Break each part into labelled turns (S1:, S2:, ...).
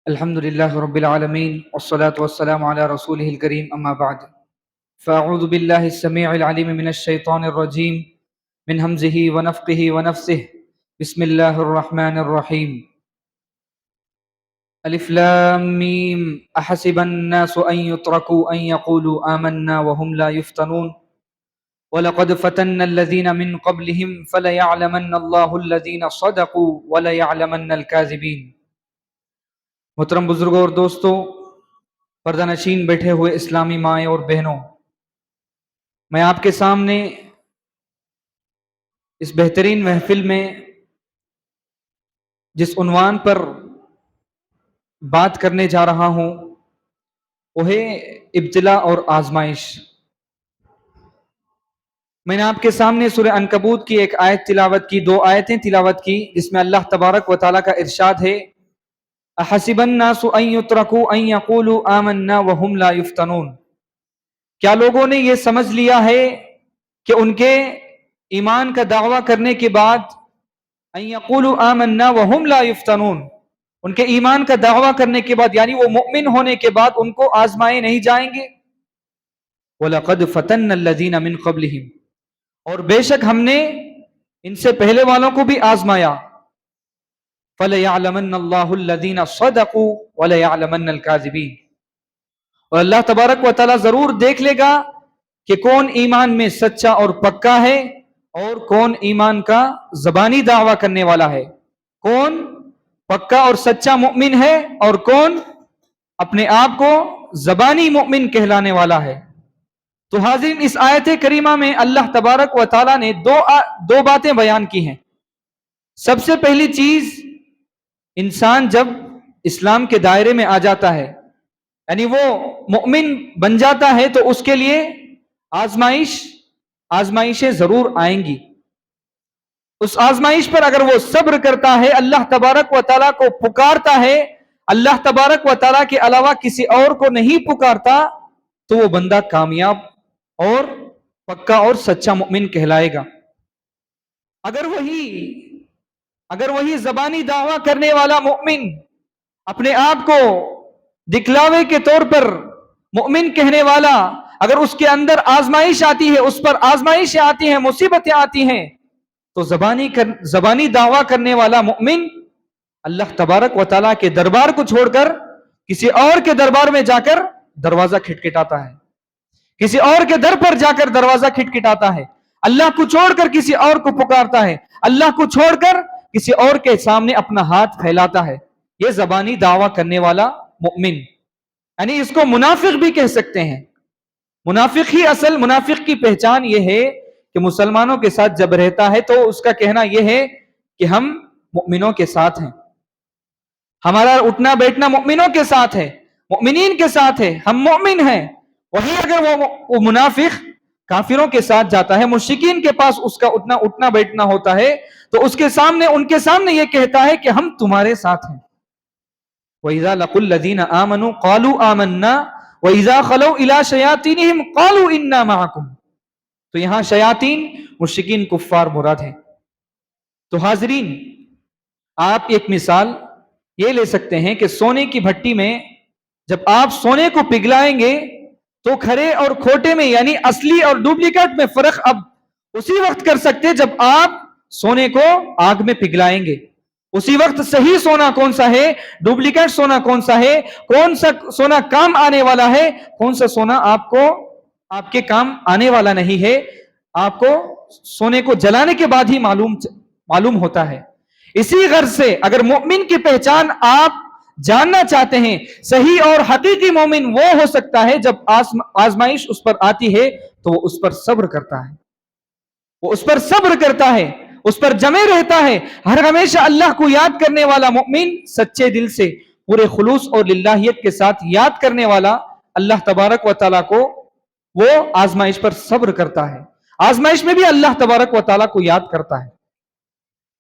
S1: الحمد لله رب العالمين والصلاة والسلام على رسوله الكريم أما بعد فأعوذ بالله السميع العليم من الشيطان الرجيم من همزه ونفقه ونفسه بسم الله الرحمن الرحيم ألف لام ميم أحسب الناس أن يتركوا أن يقولوا آمنا وهم لا يفتنون ولقد فتنا الذين من قبلهم فليعلمن الله الذين صدقوا وليعلمن الكاذبين۔ محترم بزرگوں اور دوستوں، پردہ نشین بیٹھے ہوئے اسلامی مائیں اور بہنوں، میں آپ کے سامنے اس بہترین محفل میں جس عنوان پر بات کرنے جا رہا ہوں وہ ہے ابتلا اور آزمائش۔ میں نے آپ کے سامنے سورہ عنکبوت کی ایک آیت تلاوت کی، دو آیتیں تلاوت کی، جس میں اللہ تبارک و تعالیٰ کا ارشاد ہے احسب الناس ان یترکوا ان یقولوا آمنا وهم لا یفتنون۔ کیا لوگوں نے یہ سمجھ لیا ہے کہ ان کے ایمان کا دعویٰ کرنے کے بعد ان یقولوا آمنا وهم لا یفتنون، ان کے ایمان کا دعویٰ کرنے کے بعد یعنی وہ مؤمن ہونے کے بعد ان کو آزمائے نہیں جائیں گے؟ وَلَقَدْ فَتَنَّ الَّذِينَ مِن قَبْلِهِمْ، اور بے شک ہم نے ان سے پہلے والوں کو بھی آزمایا۔ فَلَيَعْلَمَنَّ اللَّهُ الَّذِينَ صَدَقُوا وَلَيَعْلَمَنَّ الْكَاذِبِينَ، اور اللہ تبارک و تعالیٰ ضرور دیکھ لے گا کہ کون ایمان میں سچا اور پکا ہے اور کون ایمان کا زبانی دعویٰ کرنے والا ہے، کون پکا اور سچا مؤمن ہے اور کون اپنے آپ کو زبانی مؤمن کہلانے والا ہے۔ تو حاضرین، اس آیت کریمہ میں اللہ تبارک و تعالیٰ نے دو باتیں بیان کی ہیں۔ سب سے پہلی چیز، انسان جب اسلام کے دائرے میں آ جاتا ہے یعنی وہ مؤمن بن جاتا ہے تو اس کے لیے آزمائشیں ضرور آئیں گی۔ اس آزمائش پر اگر وہ صبر کرتا ہے، اللہ تبارک و تعالیٰ کو پکارتا ہے، اللہ تبارک و تعالیٰ کے علاوہ کسی اور کو نہیں پکارتا، تو وہ بندہ کامیاب اور پکا اور سچا مؤمن کہلائے گا۔ اگر وہی زبانی دعویٰ کرنے والا مؤمن اپنے آپ کو دکھلاوے کے طور پر مؤمن کہنے والا، اگر اس کے اندر آزمائش آتی ہے، اس پر آزمائشیں آتی ہیں، مصیبتیں آتی ہیں، تو زبانی دعویٰ کرنے والا مؤمن اللہ تبارک و تعالیٰ کے دربار کو چھوڑ کر کسی اور کے دربار میں جا کر دروازہ کھٹکھٹاتا ہے، کسی اور کے در پر جا کر دروازہ کھٹکھٹاتا ہے، اللہ کو چھوڑ کر کسی اور کو پکارتا ہے، اللہ کو چھوڑ کر کسی اور کے سامنے اپنا ہاتھ پھیلاتا ہے۔ یہ زبانی دعویٰ کرنے والا مؤمن، یعنی اس کو منافق بھی کہہ سکتے ہیں۔ منافق کی پہچان یہ ہے کہ مسلمانوں کے ساتھ جب رہتا ہے تو اس کا کہنا یہ ہے کہ ہم مؤمنوں کے ساتھ ہیں، ہمارا اٹھنا بیٹھنا مؤمنوں کے ساتھ ہے، مؤمنین کے ساتھ ہے، ہم مومن ہیں۔ وہی اگر وہ منافق کافروں کے ساتھ جاتا ہے، مشرکین کے پاس اس کا اٹھنا بیٹھنا ہوتا ہے، تو ان کے سامنے یہ کہتا ہے کہ ہم تمہارے ساتھ ہیں۔ وَإِذَا لَقُوا الَّذِينَ آمَنُوا قَالُوا آمَنَّا وَإِذَا خَلَوْا إِلَىٰ شَيَاطِينِهِمْ قَالُوا إِنَّا مَعَكُمْ، تو یہاں شیاطین مشرکین کفار مراد ہیں۔ تو حاضرین، آپ ایک مثال یہ لے سکتے ہیں کہ سونے کی بھٹی میں جب آپ سونے کو پگھلائیں گے تو کھرے اور کھوٹے میں یعنی اصلی اور ڈپلیکیٹ میں فرق اب اسی وقت کر سکتے جب آپ سونے کو آگ میں پگھلائیں گے۔ اسی وقت صحیح سونا کون سا ہے، ڈپلیکیٹ سونا کون سا ہے، کون سا سونا کام آنے والا ہے، کون سا سونا آپ کے کام آنے والا نہیں ہے، آپ کو سونے کو جلانے کے بعد ہی معلوم ہوتا ہے۔ اسی غرض سے اگر مومن کی پہچان آپ جاننا چاہتے ہیں، صحیح اور حقیقی مومن وہ ہو سکتا ہے جب آزمائش اس پر آتی ہے تو وہ اس پر صبر کرتا ہے، وہ اس پر صبر کرتا ہے، اس پر جمے رہتا ہے، ہر ہمیشہ اللہ کو یاد کرنے والا مؤمن، سچے دل سے پورے خلوص اور للہیت کے ساتھ یاد کرنے والا اللہ تبارک و تعالیٰ کو، وہ آزمائش پر صبر کرتا ہے، آزمائش میں بھی اللہ تبارک و تعالیٰ کو یاد کرتا ہے۔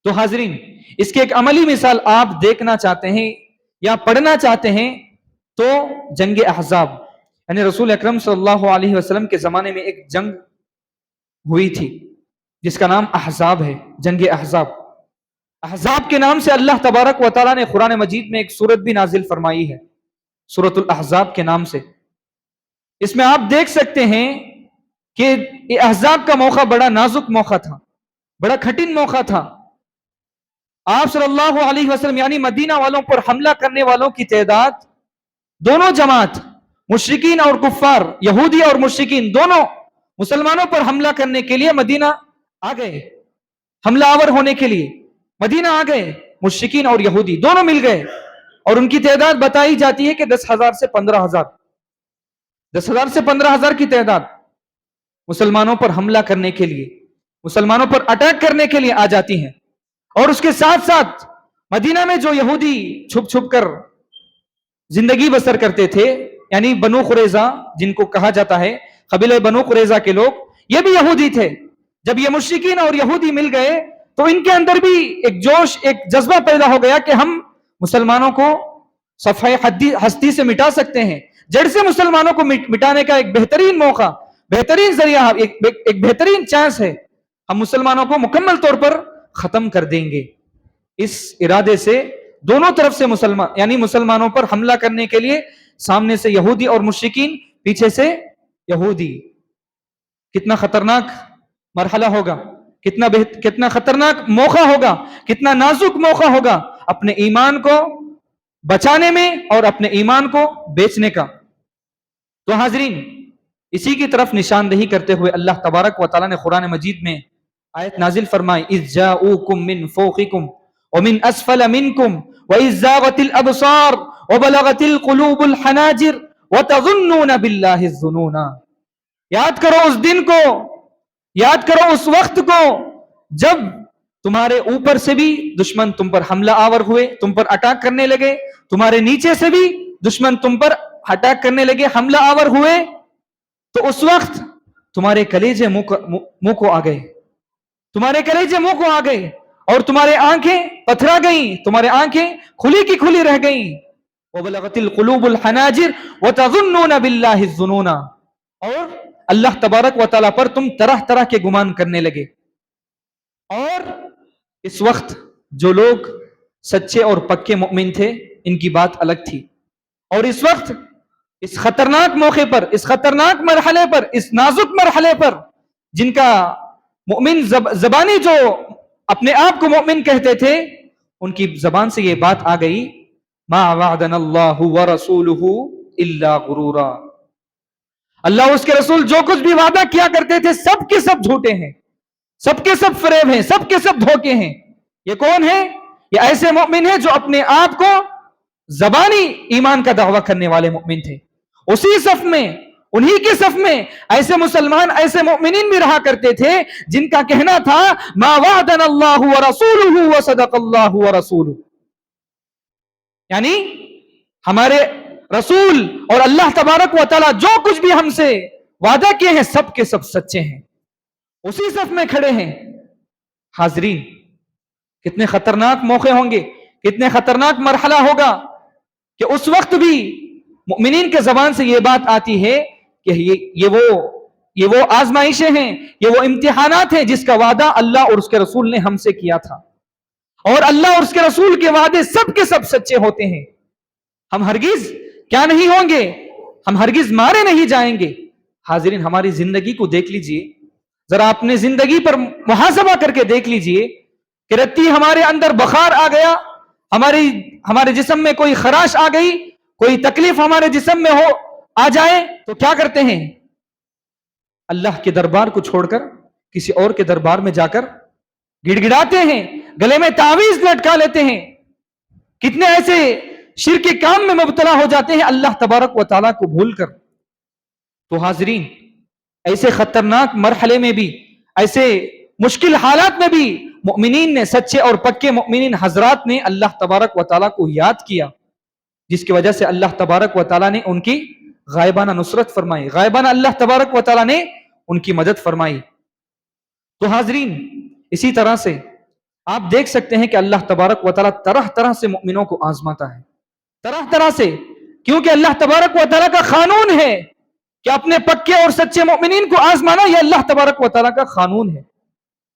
S1: تو حاضرین، اس کی ایک عملی مثال آپ دیکھنا چاہتے ہیں یا پڑھنا چاہتے ہیں تو جنگ احزاب، یعنی رسول اکرم صلی اللہ علیہ وسلم کے زمانے میں ایک جنگ ہوئی تھی جس کا نام احزاب ہے، جنگ احزاب۔ احزاب کے نام سے اللہ تبارک و تعالیٰ نے قرآن مجید میں ایک سورت بھی نازل فرمائی ہے، سورت الاحزاب کے نام سے۔ اس میں آپ دیکھ سکتے ہیں کہ یہ احزاب کا موقع بڑا نازک موقع تھا، بڑا کٹھن موقع تھا۔ آپ صلی اللہ علیہ وسلم یعنی مدینہ والوں پر حملہ کرنے والوں کی تعداد، دونوں جماعت مشرکین اور کفار، یہودی اور مشرکین دونوں مسلمانوں پر حملہ کرنے کے لیے مدینہ آ گئے، حملہ آور ہونے کے لیے مدینہ آ گئے، مشرکین اور یہودی دونوں مل گئے، اور ان کی تعداد بتائی جاتی ہے کہ 10,000 سے 15,000، 10,000 سے 15,000 کی تعداد مسلمانوں پر حملہ کرنے کے لیے، مسلمانوں پر اٹیک کرنے کے لیے آ جاتی ہیں۔ اور اس کے ساتھ ساتھ مدینہ میں جو یہودی چھپ چھپ کر زندگی بسر کرتے تھے، یعنی بنو قریظہ جن کو کہا جاتا ہے، قبیلہ بنو قریظہ کے لوگ، یہ بھی یہودی تھے۔ جب یہ مشرکین اور یہودی مل گئے تو ان کے اندر بھی ایک جوش، ایک جذبہ پیدا ہو گیا کہ ہم مسلمانوں کو صفحہ ہستی سے مٹا سکتے ہیں، جڑ سے مسلمانوں کو مٹانے کا ایک بہترین موقع، بہترین ذریعہ، ایک بہترین چانس ہے، ہم مسلمانوں کو مکمل طور پر ختم کر دیں گے۔ اس ارادے سے دونوں طرف سے مسلمان یعنی مسلمانوں پر حملہ کرنے کے لیے سامنے سے یہودی اور مشرکین، پیچھے سے یہودی۔ کتنا خطرناک مرحلہ ہوگا، کتنا خطرناک موقع ہوگا، کتنا نازک موقع ہوگا اپنے ایمان کو بچانے میں اور اپنے ایمان کو بیچنے کا۔ تو حاضرین، اسی کی طرف نشاندہی کرتے ہوئے اللہ تبارک و تعالیٰ نے قرآن مجید میں آیت نازل فرمائی، اذ جاؤکم من فوقکم ومن اسفل منکم واذ زاغت الابصار وبلغت القلوب الحناجر وتظنون باللہ الظنون۔ یاد کرو اس دن کو، یاد کرو اس وقت کو جب تمہارے اوپر سے بھی دشمن تم پر حملہ آور ہوئے، تم پر اٹیک کرنے لگے، تمہارے نیچے سے بھی دشمن تم پر اٹیک کرنے لگے، حملہ آور ہوئے، تو اس وقت تمہارے کلیجے منہ کو آ گئے، تمہارے کلیجے منہ کو آ گئے، اور تمہارے آنکھیں پتھرا گئیں، تمہارے آنکھیں کھلی کی کھلی رہ گئیں۔ وَبَلَغَتِ الْقُلُوبُ الْحَنَاجِرَ وَتَظُنُّونَ بِاللَّهِ الظُّنُونَ، اور اللہ تبارک و تعالیٰ پر تم طرح طرح کے گمان کرنے لگے۔ اور اس وقت جو لوگ سچے اور پکے مومن تھے ان کی بات الگ تھی، اور اس وقت اس خطرناک موقع پر، اس خطرناک مرحلے پر، اس نازک مرحلے پر جن کا مومن زبانی جو اپنے آپ کو مومن کہتے تھے، ان کی زبان سے یہ بات آ گئی، ما وعدنا اللہ ورسولہ الا غرورا، اللہ اس کے رسول جو کچھ بھی وعدہ کیا کرتے تھے سب کے سب جھوٹے ہیں، سب کے سب فریب ہیں، سب کے سب دھوکے ہیں۔ یہ کون ہے؟ یہ ایسے مومن ہیں جو اپنے آپ کو زبانی ایمان کا دعویٰ کرنے والے مومن تھے۔ اسی صف میں، انہی کے صف میں ایسے مسلمان، ایسے مومنین بھی رہا کرتے تھے جن کا کہنا تھا ما وعدنا اللہ ورسولہ وصدق اللہ ورسولہ، یعنی ہمارے رسول اور اللہ تبارک و تعالیٰ جو کچھ بھی ہم سے وعدہ کیے ہیں سب کے سب سچے ہیں، اسی صف میں کھڑے ہیں۔ حاضرین، کتنے خطرناک موقع ہوں گے، کتنے خطرناک مرحلہ ہوگا کہ اس وقت بھی مؤمنین کے زبان سے یہ بات آتی ہے کہ یہ وہ آزمائشیں ہیں، یہ وہ امتحانات ہیں جس کا وعدہ اللہ اور اس کے رسول نے ہم سے کیا تھا، اور اللہ اور اس کے رسول کے وعدے سب کے سب سچے ہوتے ہیں۔ ہم ہرگز کیا نہیں ہوں گے، ہم ہرگز مارے نہیں جائیں گے۔ حاضرین، ہماری زندگی کو دیکھ لیجئے، ذرا اپنے زندگی پر محاسبہ کر کے دیکھ لیجئے کہ رتی ہمارے اندر بخار آ گیا، ہمارے جسم میں کوئی خراش آ گئی، کوئی تکلیف ہمارے جسم میں آ جائے تو کیا کرتے ہیں؟ اللہ کے دربار کو چھوڑ کر کسی اور کے دربار میں جا کر گڑ گڑاتے ہیں، گلے میں تعویذ لٹکا لیتے ہیں، کتنے ایسے شرک کے کام میں مبتلا ہو جاتے ہیں اللہ تبارک و تعالیٰ کو بھول کر۔ تو حاضرین، ایسے خطرناک مرحلے میں بھی، ایسے مشکل حالات میں بھی مؤمنین نے، سچے اور پکے مؤمنین حضرات نے اللہ تبارک و تعالیٰ کو یاد کیا، جس کی وجہ سے اللہ تبارک و تعالیٰ نے ان کی غائبانہ نصرت فرمائی، غائبانہ اللہ تبارک و تعالیٰ نے ان کی مدد فرمائی۔ تو حاضرین، اسی طرح سے آپ دیکھ سکتے ہیں کہ اللہ تبارک و تعالیٰ طرح طرح سے مؤمنوں کو آزماتا ہے، طرح طرح سے، کیونکہ اللہ تبارک و تعالیٰ کا قانون ہے کہ اپنے پکے اور سچے مؤمنین کو آزمانا، یہ اللہ تبارک و تعالیٰ کا قانون ہے۔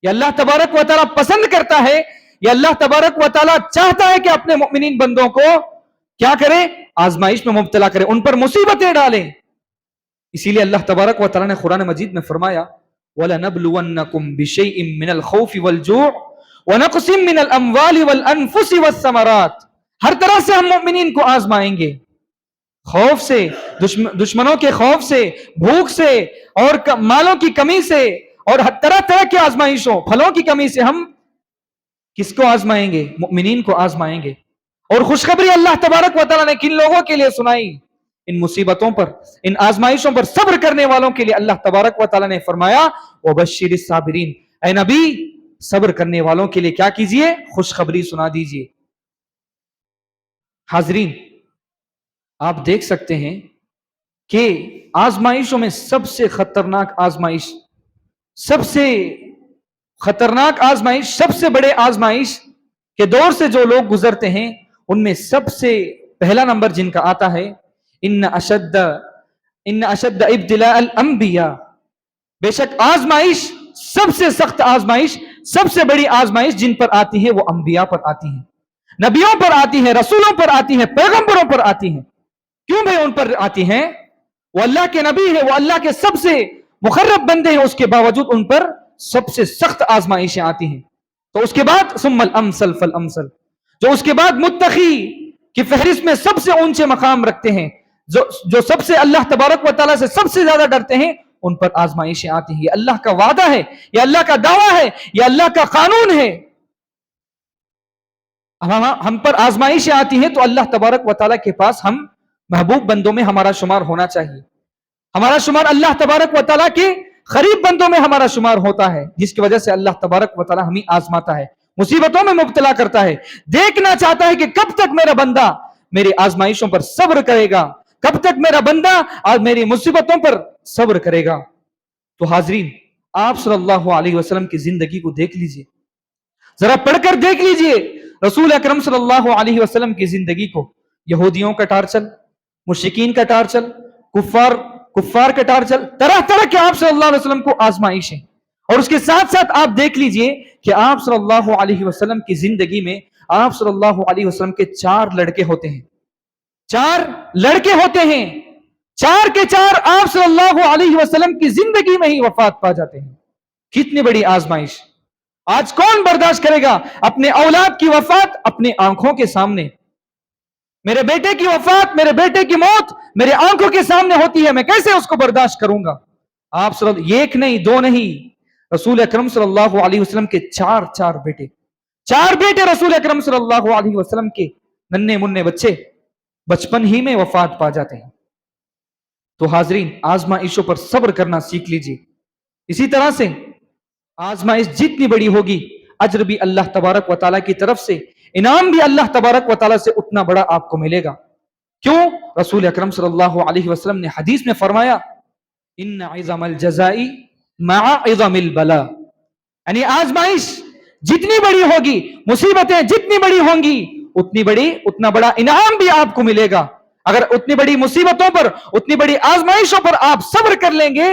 S1: یہ اللہ تبارک و تعالیٰ پسند کرتا ہے یہ اللہ تبارک و تعالیٰ چاہتا ہے کہ اپنے مومنین بندوں کو کیا کرے؟ آزمائش میں مبتلا کرے، ان پر مصیبتیں ڈالیں۔ اسی لیے اللہ تبارک و تعالیٰ نے قرآن مجید میں فرمایا وَلَنَبْلُوَنَّكُمْ بِشَيْءٍ مِّنَ الْخَوْفِ وَالْجُوعِ وَنَقْصٍ مِّنَ الْأَمْوَالِ وَالْأَنفُسِ وَالثَّمَرَاتِ، ہر طرح سے ہم مومنین کو آزمائیں گے، خوف سے، دشمنوں کے خوف سے، بھوک سے، اور مالوں کی کمی سے، اور طرح طرح کی آزمائشوں، پھلوں کی کمی سے ہم کس کو آزمائیں گے؟ مومنین کو آزمائیں گے۔ اور خوشخبری اللہ تبارک و تعالیٰ نے کن لوگوں کے لیے سنائی؟ ان مصیبتوں پر، ان آزمائشوں پر صبر کرنے والوں کے لیے اللہ تبارک و تعالیٰ نے فرمایا وَبَشِّرِ الصَّابِرِينَ، اے نبی صبر کرنے والوں کے لیے کیا کیجئے؟ خوشخبری سنا دیجئے۔ حاضرین، آپ دیکھ سکتے ہیں کہ آزمائشوں میں سب سے خطرناک آزمائش، سب سے خطرناک آزمائش، سب سے بڑے آزمائش کے دور سے جو لوگ گزرتے ہیں، ان میں سب سے پہلا نمبر جن کا آتا ہے ان اشد ابتلاء الانبیاء، بے شک آزمائش، سب سے سخت آزمائش، سب سے بڑی آزمائش جن پر آتی ہے وہ انبیاء پر آتی ہے، نبیوں پر آتی ہے، رسولوں پر آتی ہے، پیغمبروں پر آتی ہے۔ کیوں بھائی ان پر آتی ہیں؟ وہ اللہ کے نبی ہے، وہ اللہ کے سب سے مقرب بندے ہیں، اس کے باوجود ان پر سب سے سخت آزمائشیں آتی ہیں۔ تو اس کے بعد ثم الامثل فالامثل، جو اس کے بعد متقی کی فہرست میں سب سے اونچے مقام رکھتے ہیں، جو سب سے اللہ تبارک و تعالیٰ سے سب سے زیادہ ڈرتے ہیں، ان پر آزمائشیں آتی ہیں۔ یہ اللہ کا وعدہ ہے، یہ اللہ کا دعویٰ ہے، یہ اللہ کا قانون ہے۔ ہم پر آزمائشیں آتی ہیں تو اللہ تبارک و تعالیٰ کے پاس ہم محبوب بندوں میں ہمارا شمار ہونا چاہیے، ہمارا شمار اللہ تبارک و تعالیٰ کے قریب بندوں میں ہمارا شمار ہوتا ہے، جس کی وجہ سے اللہ تبارک و تعالیٰ ہمیں آزماتا ہے، مصیبتوں میں مبتلا کرتا ہے، دیکھنا چاہتا ہے کہ کب تک میرا بندہ میری آزمائشوں پر صبر کرے گا، کب تک میرا بندہ آج میری مصیبتوں پر صبر کرے گا۔ تو حاضرین، آپ صلی اللہ علیہ وسلم کی زندگی کو دیکھ لیجئے، ذرا پڑھ کر دیکھ لیجئے رسول اکرم صلی اللہ علیہ وسلم کی زندگی کو، یہودیوں کا ٹارچل، مشرکین کا ٹارچل، کفار کا ٹارچل، طرح طرح کے آپ صلی اللہ علیہ وسلم کو آزمائشیں، اور اس کے ساتھ ساتھ آپ دیکھ لیجئے کہ آپ صلی اللہ علیہ وسلم کی زندگی میں آپ صلی اللہ علیہ وسلم کے 4 لڑکے ہوتے ہیں، 4 لڑکے ہوتے ہیں، 4 کے 4 آپ صلی اللہ علیہ وسلم کی زندگی میں ہی وفات پا جاتے ہیں۔ کتنی بڑی آزمائش! آج کون برداشت کرے گا اپنے اولاد کی وفات اپنی آنکھوں کے سامنے؟ میرے بیٹے کی وفات، میرے بیٹے کی موت میرے آنکھوں کے سامنے ہوتی ہے، میں کیسے اس کو برداشت کروں گا؟ آپ صلی اللہ، ایک نہیں، 2 نہیں، رسول اکرم صلی اللہ علیہ وسلم کے 4 بیٹے، 4 بیٹے رسول اکرم صلی اللہ علیہ وسلم کے ننھے منھے بچے بچپن ہی میں وفات پا جاتے ہیں۔ تو حاضرین، آزمائشوں پر صبر کرنا سیکھ لیجیے۔ اسی طرح سے آزمائش جتنی بڑی ہوگی، اجر بھی اللہ تبارک و تعالیٰ کی طرف سے، انعام بھی اللہ تبارک و تعالیٰ سے اتنا بڑا آپ کو ملے گا۔ کیوں؟ رسول اکرم صلی اللہ علیہ وسلم نے حدیث میں فرمایا ان عظم الجزاء مع عظم البلاء، یعنی آزمائش جتنی بڑی ہوگی، مصیبتیں جتنی بڑی ہوں گی، اتنا بڑا انعام بھی آپ کو ملے گا۔ اگر اتنی بڑی مصیبتوں پر، اتنی بڑی آزمائشوں پر آپ صبر کر لیں گے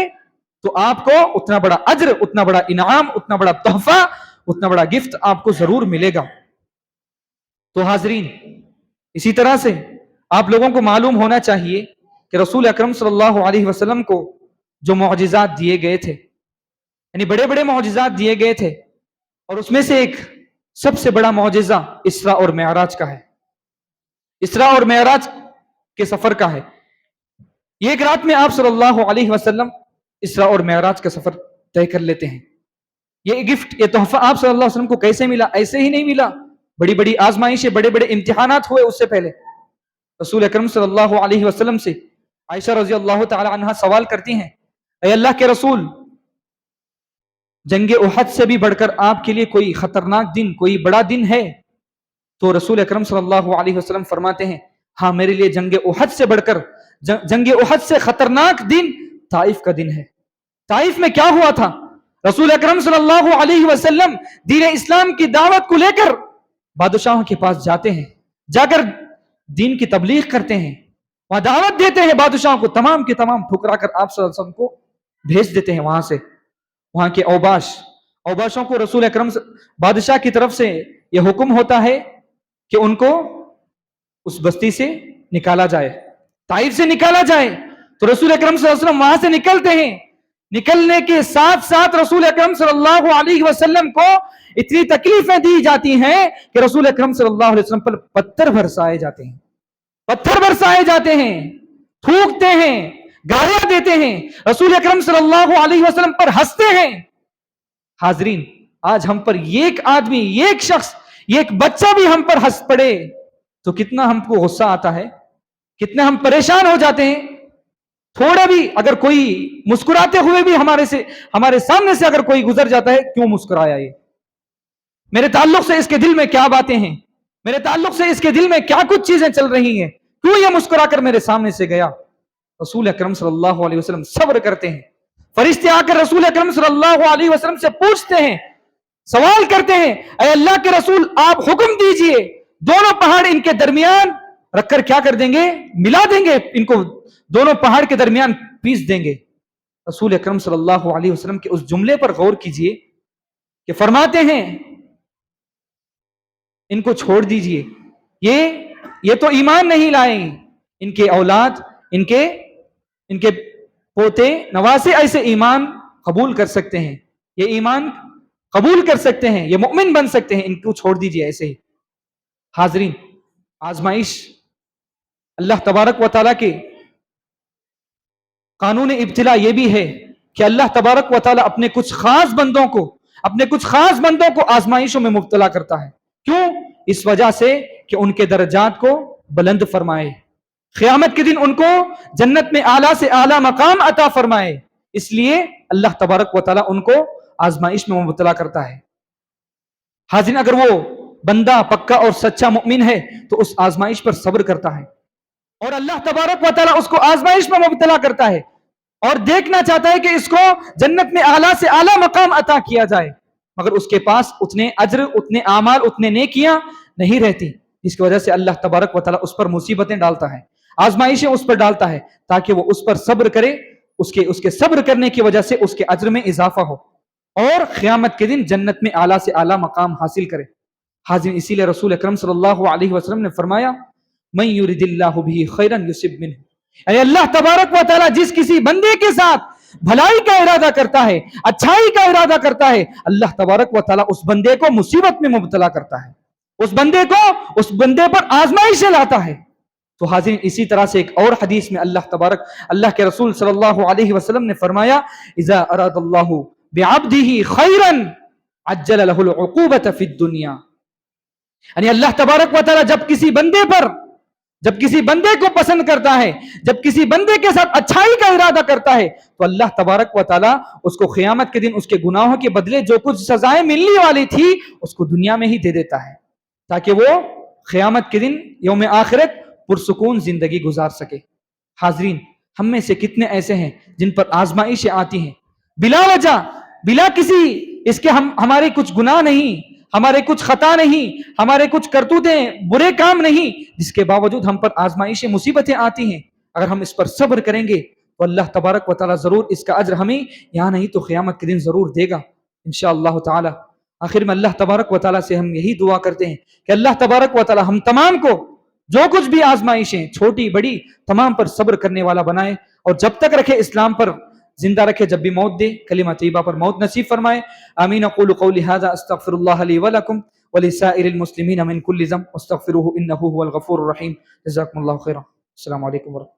S1: تو آپ کو اتنا بڑا اجر، اتنا بڑا انعام، اتنا بڑا تحفہ، اتنا بڑا گفٹ آپ کو ضرور ملے گا۔ تو حاضرین، اسی طرح سے آپ لوگوں کو معلوم ہونا چاہیے کہ رسول اکرم صلی اللہ علیہ وسلم کو جو معجزات دیے گئے تھے، یعنی بڑے بڑے معجزات دیے گئے تھے، اور اس میں سے ایک سب سے بڑا معجزہ اسراء اور معراج کا ہے، اسراء اور معراج کے سفر کا ہے۔ یہ ایک رات میں آپ صلی اللہ علیہ وسلم اسراء اور معراج کا سفر طے کر لیتے ہیں۔ یہ گفٹ، یہ تحفہ آپ صلی اللہ علیہ وسلم کو کیسے ملا؟ ایسے ہی نہیں ملا، بڑی بڑی آزمائشیں، بڑے بڑے امتحانات ہوئے اس سے پہلے۔ رسول اکرم صلی اللہ علیہ وسلم سے عائشہ رضی اللہ تعالی عنہا سوال کرتی ہیں، اے اللہ کے رسول، جنگ احد سے بھی بڑھ کر آپ کے لیے کوئی خطرناک دن، کوئی بڑا دن ہے؟ تو رسول اکرم صلی اللہ علیہ وسلم فرماتے ہیں، ہاں، میرے لیے جنگ احد سے بڑھ کر، جنگ احد سے خطرناک دن طائف کا دن ہے۔ طائف میں کیا ہوا تھا؟ رسول اکرم صلی اللہ علیہ وسلم دین اسلام کی دعوت کو لے کر بادشاہوں کے پاس جاتے ہیں، جا کر دین کی تبلیغ کرتے ہیں، وہاں دعوت دیتے ہیں بادشاہوں کو، تمام کے تمام ٹھکرا کر آپ صلی اللہ علیہ وسلم کو بھیج دیتے ہیں وہاں سے۔ وہاں کے اوباشوں کو رسول اکرم بادشاہ کی طرف سے یہ حکم ہوتا ہے کہ ان کو اس بستی سے نکالا جائے، طائف سے نکالا جائے، تو رسول اکرم صلی اللہ علیہ وسلم وہاں سے نکلتے ہیں. نکلنے کے ساتھ ساتھ رسول اکرم صلی اللہ علیہ وسلم کو اتنی تکلیفیں دی جاتی ہیں کہ رسول اکرم صلی اللہ علیہ وسلم پر پتھر برسائے جاتے ہیں، پتھر برسائے جاتے ہیں، تھوکتے ہیں، گالیاں دیتے ہیں، رسول اکرم صلی اللہ علیہ وسلم پر ہنستے ہیں. حاضرین، آج ہم پر ایک آدمی، ایک شخص، ایک بچہ بھی ہم پر ہنس پڑے تو کتنا ہم کو غصہ آتا ہے، کتنا ہم پریشان ہو جاتے ہیں. تھوڑا بھی اگر کوئی مسکراتے ہوئے بھی ہمارے سامنے سے اگر کوئی گزر جاتا ہے، کیوں مسکرایا یہ؟ میرے تعلق سے اس کے دل میں کیا باتیں ہیں، میرے تعلق سے اس کے دل میں کیا کچھ چیزیں چل رہی ہیں، کیوں یہ مسکرا کر میرے سامنے سے گیا؟ رسول اکرم صلی اللہ علیہ وسلم صبر کرتے ہیں. فرشتے آ کر رسول اکرم صلی اللہ علیہ وسلم سے پوچھتے ہیں، سوال کرتے ہیں، اے اللہ کے رسول آپ حکم دیجئے، دونوں پہاڑ ان کے درمیان رکھ کر کیا کر دیں گے؟ ملا دیں گے، ان کو دونوں پہاڑ کے درمیان پیس دیں گے. رسول اکرم صلی اللہ علیہ وسلم کے اس جملے پر غور کیجئے کہ فرماتے ہیں ان کو چھوڑ دیجئے، یہ تو ایمان نہیں لائیں، ان کے اولاد، ان کے پوتے نواسے ایسے ایمان قبول کر سکتے ہیں، یہ ایمان قبول کر سکتے ہیں، یہ مؤمن بن سکتے ہیں، ان کو چھوڑ دیجئے ایسے ہی. حاضرین، آزمائش اللہ تبارک و تعالیٰ کے قانون ابتلا یہ بھی ہے کہ اللہ تبارک و تعالیٰ اپنے کچھ خاص بندوں کو آزمائشوں میں مبتلا کرتا ہے. کیوں؟ اس وجہ سے کہ ان کے درجات کو بلند فرمائے، قیامت کے دن ان کو جنت میں اعلیٰ سے اعلیٰ مقام عطا فرمائے. اس لیے اللہ تبارک و تعالیٰ ان کو آزمائش میں مبتلا کرتا ہے. حاضرین، اگر وہ بندہ پکا اور سچا مؤمن ہے تو اس آزمائش پر صبر کرتا ہے، اور اللہ تبارک و تعالیٰ اس کو آزمائش میں مبتلا کرتا ہے اور دیکھنا چاہتا ہے کہ اس کو جنت میں اعلیٰ سے اعلیٰ مقام عطا کیا جائے، مگر اس کے پاس اتنے اجر، اتنے اعمال، اتنے نیکیاں نہیں رہتی، جس کی وجہ سے اللہ تبارک و تعالیٰ اس پر مصیبتیں ڈالتا ہے، آزمائشیں اس پر ڈالتا ہے، تاکہ وہ اس پر صبر کرے، اس کے صبر کرنے کی وجہ سے اس کے اجر میں اضافہ ہو اور قیامت کے دن جنت میں اعلیٰ سے اعلیٰ مقام حاصل کرے. حاضرین، اسی لیے رسول اکرم صلی اللہ علیہ وسلم نے فرمایا، من یرد اللہ بہ خیرا یصب منہ، اے اللہ تبارک و تعالیٰ جس کسی بندے کے ساتھ بھلائی کا ارادہ کرتا ہے، اچھائی کا ارادہ کرتا ہے، اللہ تبارک و تعالیٰ اس بندے کو مصیبت میں مبتلا کرتا ہے، اس بندے پر آزمائشیں لاتا ہے. تو حاضرین، اسی طرح سے ایک اور حدیث میں اللہ کے رسول صلی اللہ علیہ وسلم نے فرمایا، اذا اراد اللہ بعبدہ خیرا عجل له العقوبۃ فی الدنیا، یعنی اللہ تبارک و تعالیٰ جب کسی بندے کو پسند کرتا ہے، جب کسی بندے کے ساتھ اچھائی کا ارادہ کرتا ہے، تو اللہ تبارک و تعالیٰ اس کو قیامت کے دن اس کے گناہوں کے بدلے جو کچھ سزائیں ملنے والی تھی اس کو دنیا میں ہی دے دیتا ہے، تاکہ وہ قیامت کے دن یوم آخرت پرسکون زندگی گزار سکے. حاضرین، ہم میں سے کتنے ایسے ہیں جن پر آزمائشیں آتی ہیں بلا وجہ، بلا کسی اس کے ہمارے کچھ گناہ نہیں، ہمارے کچھ خطا نہیں، ہمارے کچھ کرتوتیں برے کام نہیں، جس کے باوجود ہم پر آزمائشیں مصیبتیں آتی ہیں. اگر ہم اس پر صبر کریں گے تو اللہ تبارک و تعالیٰ ضرور اس کا اجر ہمیں یہاں نہیں تو قیامت کے دن ضرور دے گا انشاءاللہ تعالی. آخر میں اللہ تبارک و تعالیٰ سے ہم یہی دعا کرتے ہیں کہ اللہ تبارک و تعالیٰ ہم تمام کو جو کچھ بھی آزمائشیں چھوٹی بڑی تمام پر صبر کرنے والا بنائے، اور جب تک رکھے اسلام پر زندہ رکھے، جب بھی موت دے کلمہ طیبہ پر موت نصیب فرمائے. آمین. اقول قولی ھذا استغفر اللہ لی ولکم ولسائر المسلمین من کل ذنب واستغفروہ انہ هو الغفور الرحیم. جزاکم اللہ خیرا. السلام علیکم ورحمۃ اللہ.